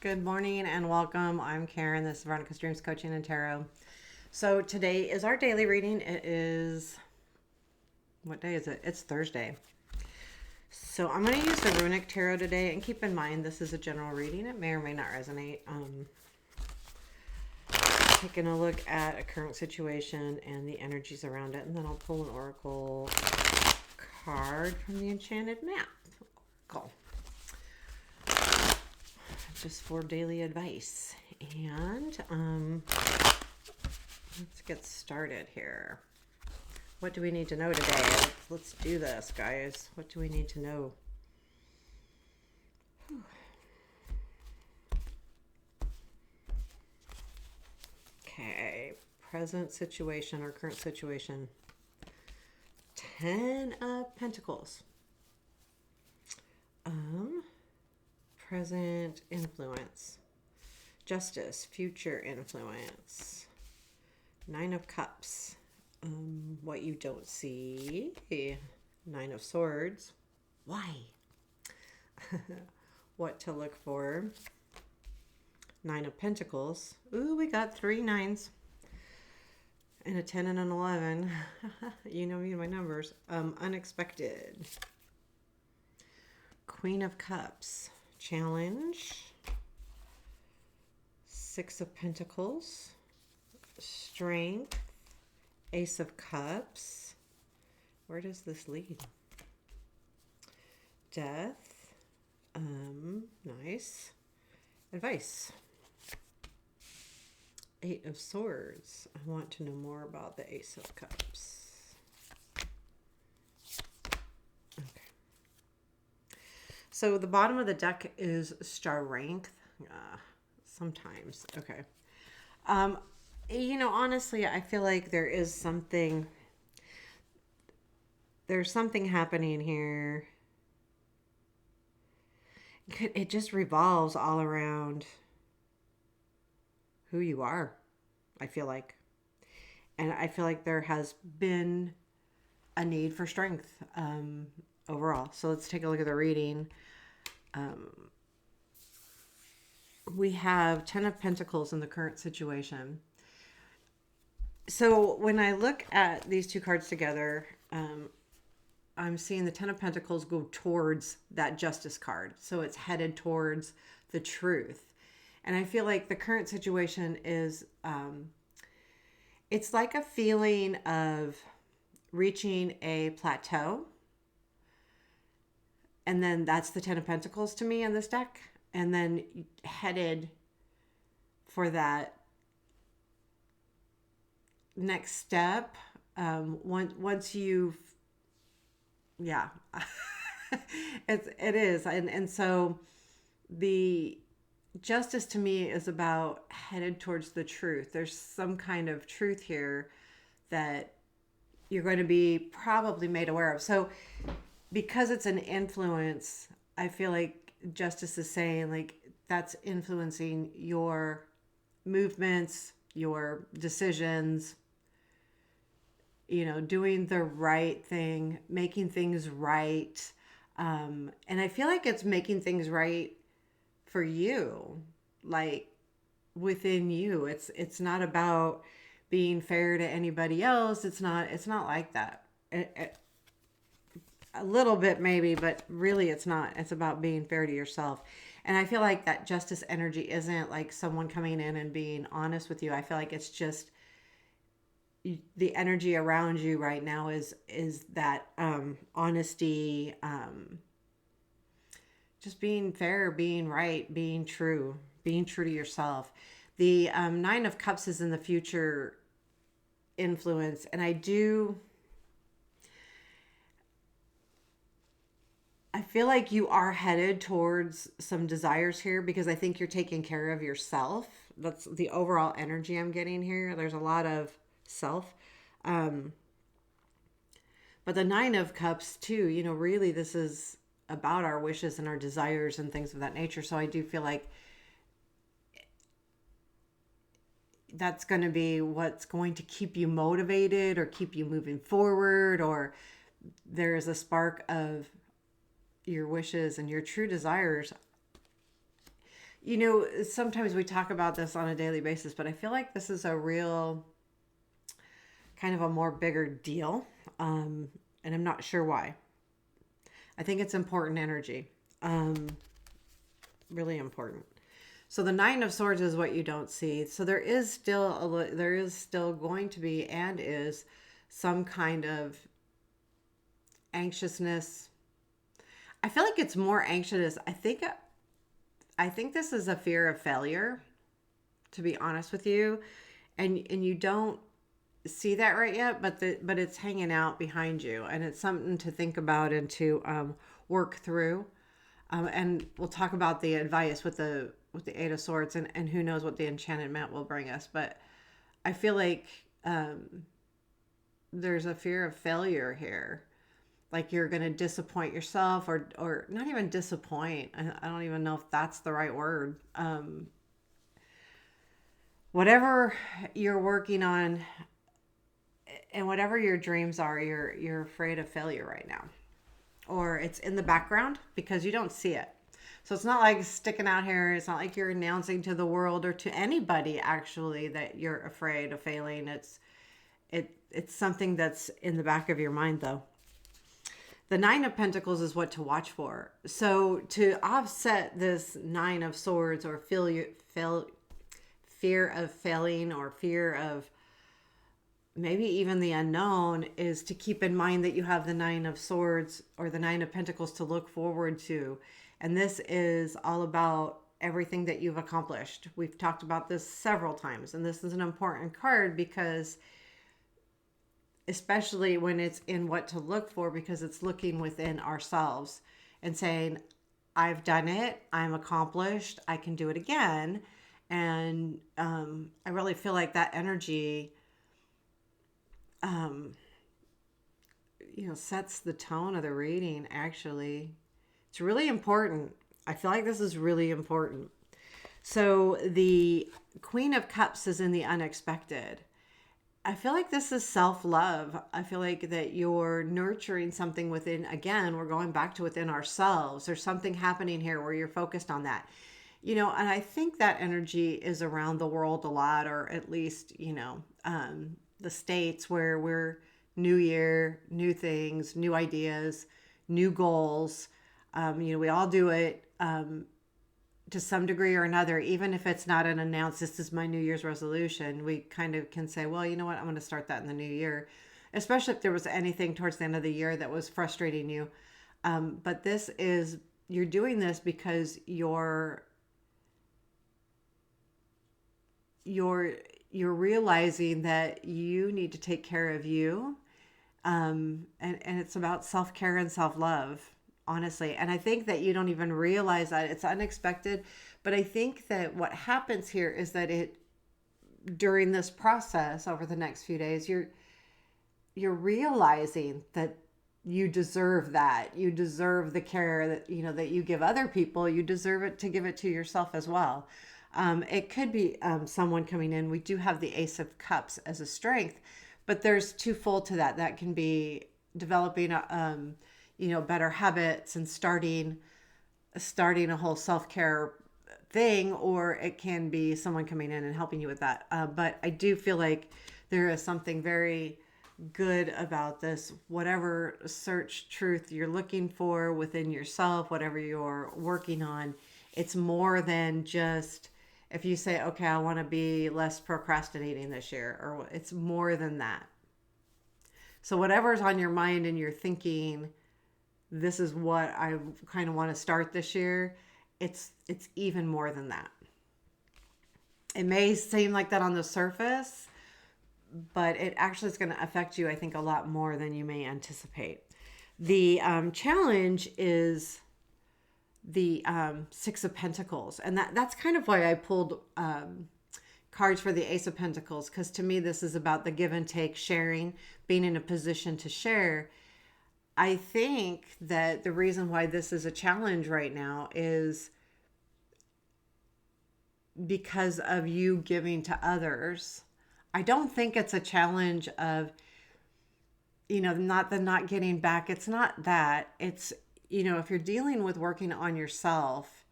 Good morning and welcome. I'm Karen. This is Veronica's Dreams Coaching and Tarot. So today is our daily reading. It is, what day is it? It's Thursday. So I'm going to use the Runic Tarot today, and keep in mind this is a general reading. It may or may not resonate. Taking a look at a current situation and the energies around it, and then I'll pull an oracle card from the Enchanted map. Cool. Just for daily advice. And let's get started here. What do we need to know today? Let's do this, guys. What do we need to know? Whew. Okay, present situation or current situation. 10 of Pentacles. Present influence, justice, future influence, 9 of Cups, what you don't see, 9 of Swords, why, what to look for, 9 of Pentacles, ooh, we got 3 9s, and a 10 and an 11, you know me and my numbers, unexpected, Queen of Cups, challenge, 6 of Pentacles, strength, Ace of Cups. Where does this lead? Death. Nice. Advice. 8 of Swords. I want to know more about the Ace of Cups. So the bottom of the deck is strength. Sometimes. Okay. Honestly, I feel like there's something happening here. It just revolves all around who you are, I feel like. And I feel like there has been a need for strength overall. So let's take a look at the reading. We have 10 of Pentacles in the current situation. So when I look at these two cards together, I'm seeing the 10 of Pentacles go towards that Justice card. So it's headed towards the truth. And I feel like the current situation is, it's like a feeling of reaching a plateau. And then that's the 10 of Pentacles to me in this deck. And then headed for that next step. Once you've, yeah, it is. And so the justice to me is about headed towards the truth. There's some kind of truth here that you're going to be probably made aware of. So because it's an influence, I feel like justice is saying like that's influencing your movements, your decisions, doing the right thing, making things right. And I feel like it's making things right for you, like within you. It's not about being fair to anybody else. It's not like that. A little bit maybe, but really it's not. It's about being fair to yourself. And I feel like that justice energy isn't like someone coming in and being honest with you. I feel like it's just the energy around you right now is that honesty, just being fair, being right, being true to yourself. The 9 of Cups is in the future influence, and I feel like you are headed towards some desires here because I think you're taking care of yourself. That's the overall energy I'm getting here. There's a lot of self. But the 9 of Cups too, really this is about our wishes and our desires and things of that nature. So I do feel like that's going to be what's going to keep you motivated or keep you moving forward, or there's a spark of your wishes and your true desires. Sometimes we talk about this on a daily basis, but I feel like this is a real kind of a more bigger deal. And I'm not sure why. I think it's important energy. Um, Really important. So the Nine of Swords is what you don't see. So there is still going to be and is some kind of anxiousness. I feel like it's more anxious. I think this is a fear of failure, to be honest with you. And you don't see that right yet, but it's hanging out behind you, and it's something to think about and to work through. And we'll talk about the advice with the Eight of Swords, and who knows what the enchantment will bring us. But I feel like there's a fear of failure here, like you're going to disappoint yourself, or not even disappoint. I don't even know if that's the right word. Whatever you're working on and whatever your dreams are, you're afraid of failure right now, or it's in the background because you don't see it. So it's not like sticking out here. It's not like you're announcing to the world or to anybody actually that you're afraid of failing. It's something that's in the back of your mind though. The Nine of Pentacles is what to watch for. So to offset this Nine of Swords, or fear of failing, or fear of maybe even the unknown, is to keep in mind that you have the Nine of Swords or the Nine of Pentacles to look forward to. And this is all about everything that you've accomplished. We've talked about this several times, and this is an important card because especially when it's in what to look for, because it's looking within ourselves and saying, I've done it, I'm accomplished, I can do it again. And I really feel like that energy sets the tone of the reading. Actually, it's really important. I feel like this is really important. So the Queen of Cups is in the unexpected. I feel like this is self-love. I feel like that you're nurturing something within. Again, we're going back to within ourselves. There's something happening here where you're focused on that. And I think that energy is around the world a lot, or at least, the States, where we're new year, new things, new ideas, new goals. We all do it to some degree or another, even if it's not an announced, this is my New Year's resolution. We kind of can say, well, you know what, I'm going to start that in the new year, especially if there was anything towards the end of the year that was frustrating you. But you're doing this because you're realizing that you need to take care of you. And it's about self-care and self-love, honestly. And I think that you don't even realize that it's unexpected. But I think that what happens here is that during this process over the next few days, you're realizing that you deserve that. You deserve the care that you give other people. You deserve it to give it to yourself as well. It could be someone coming in. We do have the Ace of Cups as a strength, but there's twofold to that. That can be developing better habits and starting a whole self-care thing, or it can be someone coming in and helping you with that. But I do feel like there is something very good about this. Whatever search truth you're looking for within yourself, whatever you're working on, it's more than just if you say, okay, I want to be less procrastinating this year, or it's more than that. So whatever's on your mind and you're thinking, this is what I kind of want to start this year, it's even more than that. It may seem like that on the surface, but it actually is going to affect you, I think, a lot more than you may anticipate. The challenge is the Six of Pentacles. And that's kind of why I pulled cards for the Ace of Pentacles, because to me, this is about the give and take, sharing, being in a position to share. I think that the reason why this is a challenge right now is because of you giving to others. I don't think it's a challenge of, not getting back. It's not that. It's, if you're dealing with working on yourself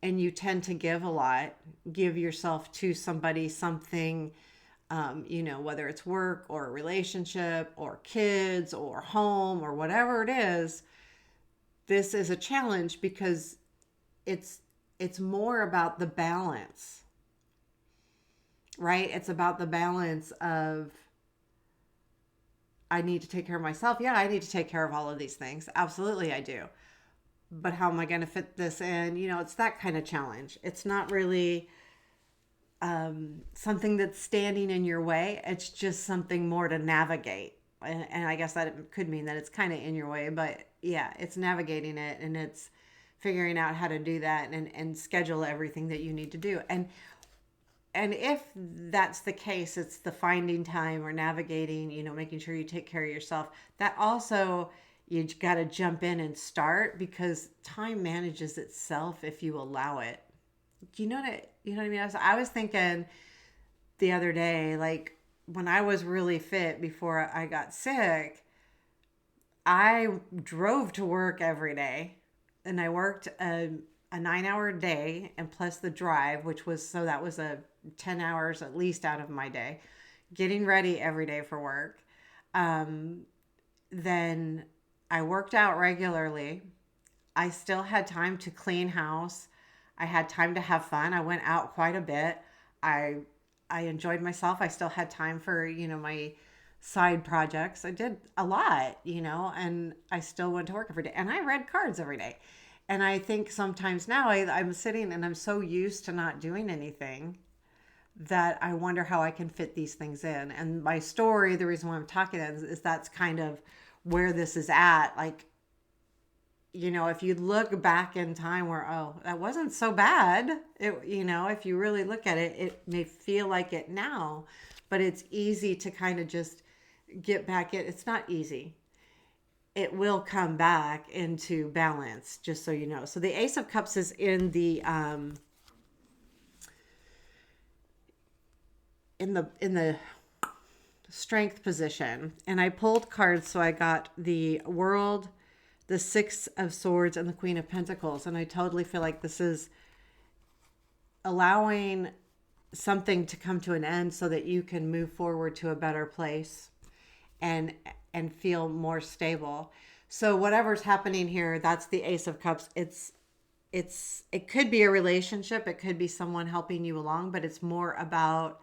and you tend to give a lot, give yourself to somebody, something, whether it's work or a relationship or kids or home or whatever it is, this is a challenge because it's it's more about the balance, right? It's about the balance of, I need to take care of myself. Yeah, I need to take care of all of these things. Absolutely, I do. But how am I going to fit this in? It's that kind of challenge. It's not really something that's standing in your way. It's just something more to navigate. And I guess that could mean that it's kind of in your way, but yeah, it's navigating it, and it's figuring out how to do that, and schedule everything that you need to do. And if that's the case, it's the finding time or navigating, making sure you take care of yourself. That also, you got to jump in and start, because time manages itself if you allow it. You know what I mean? I was thinking the other day, like when I was really fit before I got sick, I drove to work every day, and I worked a 9 hour day, and plus the drive, which was, so that was a 10 hours at least out of my day, getting ready every day for work. Then I worked out regularly. I still had time to clean house. I had time to have fun. I went out quite a bit. I I enjoyed myself. I still had time for, my side projects. I did a lot, and I still went to work every day. And I read cards every day. And I think sometimes now I'm sitting and I'm so used to not doing anything that I wonder how I can fit these things in. And my story, the reason why I'm talking is that's kind of where this is at. Like, if you look back in time where, oh, that wasn't so bad, if you really look at it, it may feel like it now, but it's easy to kind of just get back in. It's not easy. It will come back into balance, just so you know. So the Ace of Cups is in the strength position, and I pulled cards, so I got the World, the Six of Swords, and the Queen of Pentacles. And I totally feel like this is allowing something to come to an end so that you can move forward to a better place and and feel more stable. So whatever's happening here, that's the Ace of Cups. It could be a relationship, it could be someone helping you along, but it's more about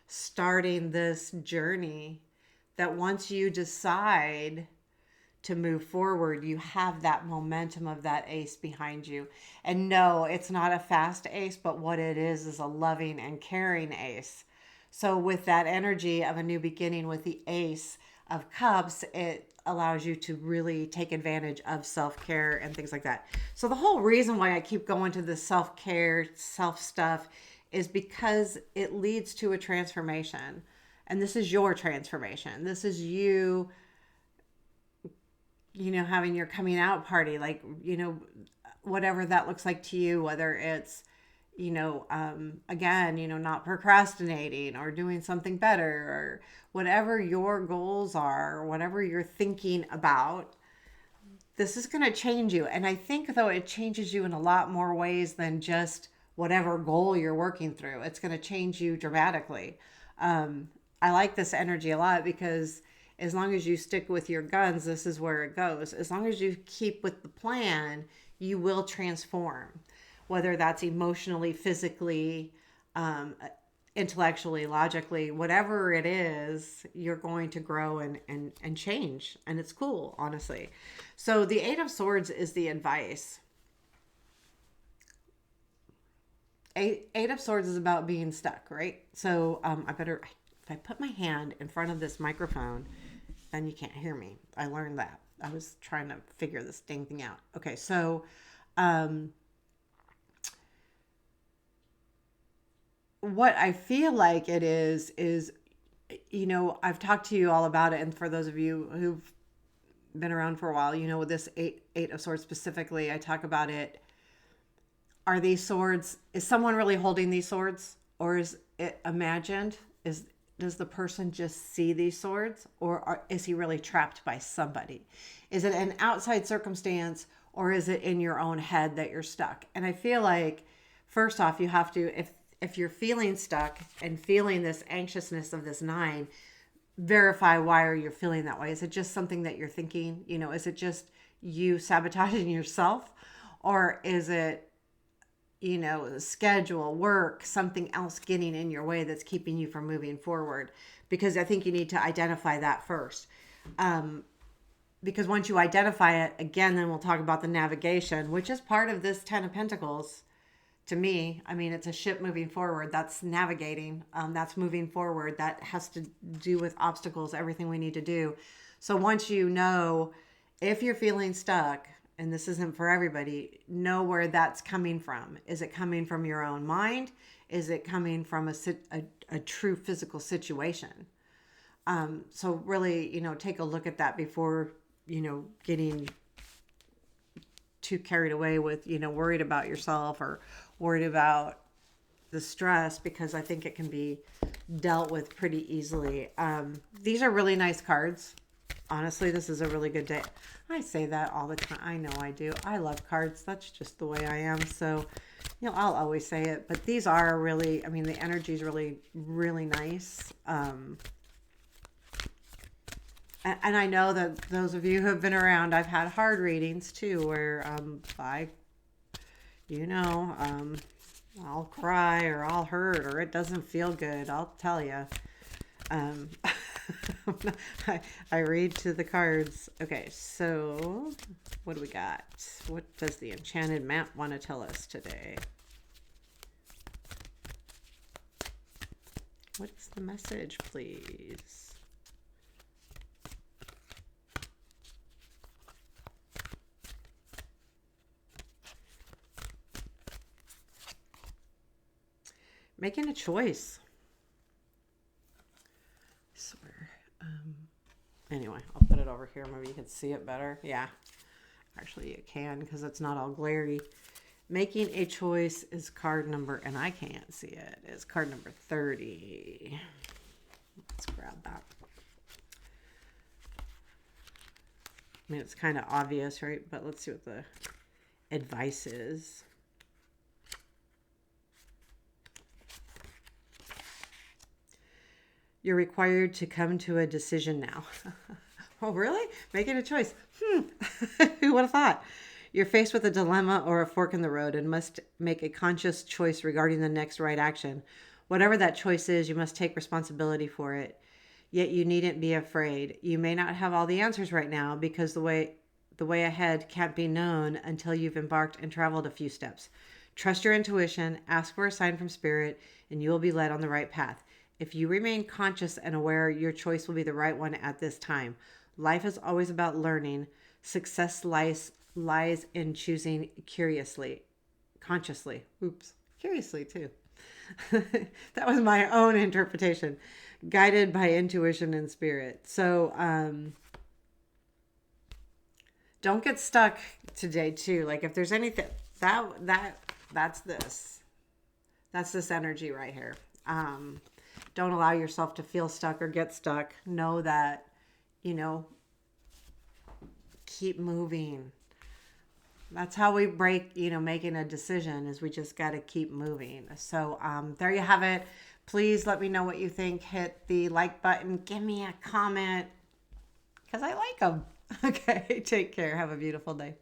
starting this journey that once you decide to move forward, you have that momentum of that ace behind you. And no, it's not a fast ace, but what it is a loving and caring ace. So with that energy of a new beginning with the Ace of Cups, it allows you to really take advantage of self-care and things like that. So the whole reason why I keep going to the self-care, self stuff is because it leads to a transformation. And this is your transformation. This is you, having your coming out party, like, whatever that looks like to you, whether it's, again, not procrastinating or doing something better, or whatever your goals are, or whatever you're thinking about, this is going to change you. And I think, though, it changes you in a lot more ways than just whatever goal you're working through. It's going to change you dramatically. I like this energy a lot because as long as you stick with your guns, this is where it goes. As long as you keep with the plan, you will transform, whether that's emotionally, physically, intellectually, logically, whatever it is, you're going to grow and change. And it's cool, honestly. So the Eight of Swords is the advice. Eight of Swords is about being stuck, right? So if I put my hand in front of this microphone, then you can't hear me. I learned that. I was trying to figure this dang thing out. Okay, so what I feel like it is, I've talked to you all about it. And for those of you who've been around for a while, with this eight of Swords specifically, I talk about it. Are these swords, is someone really holding these swords, or is it imagined? Does the person just see these swords, or is he really trapped by somebody? Is it an outside circumstance, or is it in your own head that you're stuck? And I feel like first off, you have to, if you're feeling stuck and feeling this anxiousness of this 9, verify why are you feeling that way. Is it just something that you're thinking? Is it just you sabotaging yourself, or is it schedule, work, something else getting in your way that's keeping you from moving forward? Because I think you need to identify that first. Because once you identify it, again, then we'll talk about the navigation, which is part of this 10 of Pentacles. To me, I mean, it's a ship moving forward. That's navigating. That's moving forward. That has to do with obstacles, everything we need to do. So once you know, if you're feeling stuck, and this isn't for everybody, know where that's coming from. Is it coming from your own mind? Is it coming from a true physical situation? So really, take a look at that before, getting too carried away with, worried about yourself or worried about the stress, because I think it can be dealt with pretty easily. These are really nice cards. Honestly, this is a really good day. I say that all the time. I know I do. I love cards. That's just the way I am. So, I'll always say it. But these are really, the energy is really, really nice. And I know that those of you who have been around, I've had hard readings too, where I'll cry or I'll hurt or it doesn't feel good. I'll tell you. I read to the cards. Okay, so what do we got? What does the Enchanted map want to tell us today? What's the message, please? Making a choice. I swear. Anyway, I'll put it over here. Maybe you can see it better. Yeah, actually you can, because it's not all glary. Making a choice is card number, and I can't see it, is card number 30. Let's grab that. It's kind of obvious, right? But let's see what the advice is. You're required to come to a decision now. Oh, really? Making a choice. Who would have thought? You're faced with a dilemma or a fork in the road and must make a conscious choice regarding the next right action. Whatever that choice is, you must take responsibility for it. Yet you needn't be afraid. You may not have all the answers right now, because the way ahead can't be known until you've embarked and traveled a few steps. Trust your intuition, ask for a sign from spirit, and you will be led on the right path. If you remain conscious and aware, your choice will be the right one at this time. Life is always about learning. Success lies in choosing consciously. Curiously too. That was my own interpretation. Guided by intuition and spirit. So, don't get stuck today too. Like, if there's anything that's this energy right here. Don't allow yourself to feel stuck or get stuck. Know that, keep moving. That's how we break, making a decision, is we just got to keep moving. So there you have it. Please let me know what you think. Hit the like button. Give me a comment, because I like them. Okay, take care. Have a beautiful day.